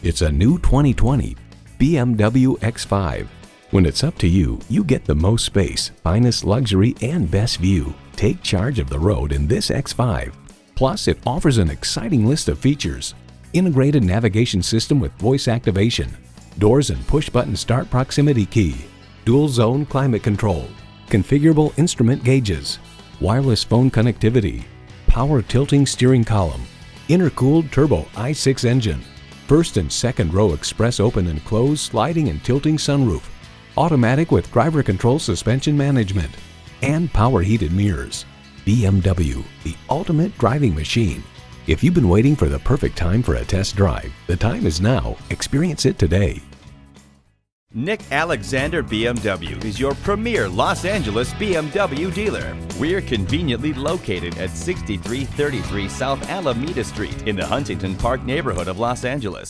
It's a new 2020 BMW X5. When it's up to you, you get the most space, finest luxury, and best view. Take charge of the road in this X5. Plus, it offers an exciting list of features. Integrated navigation system with voice activation, doors and push-button start proximity key, dual-zone climate control, configurable instrument gauges, wireless phone connectivity, power tilting steering column, intercooled turbo i6 engine, first and second row express open and close sliding and tilting sunroof, automatic with driver control suspension management, and power heated mirrors. BMW, the ultimate driving machine. If you've been waiting for the perfect time for a test drive, the time is now. Experience it today. Nick Alexander BMW is your premier Los Angeles BMW dealer. We're conveniently located at 6333 South Alameda Street in the Huntington Park neighborhood of Los Angeles.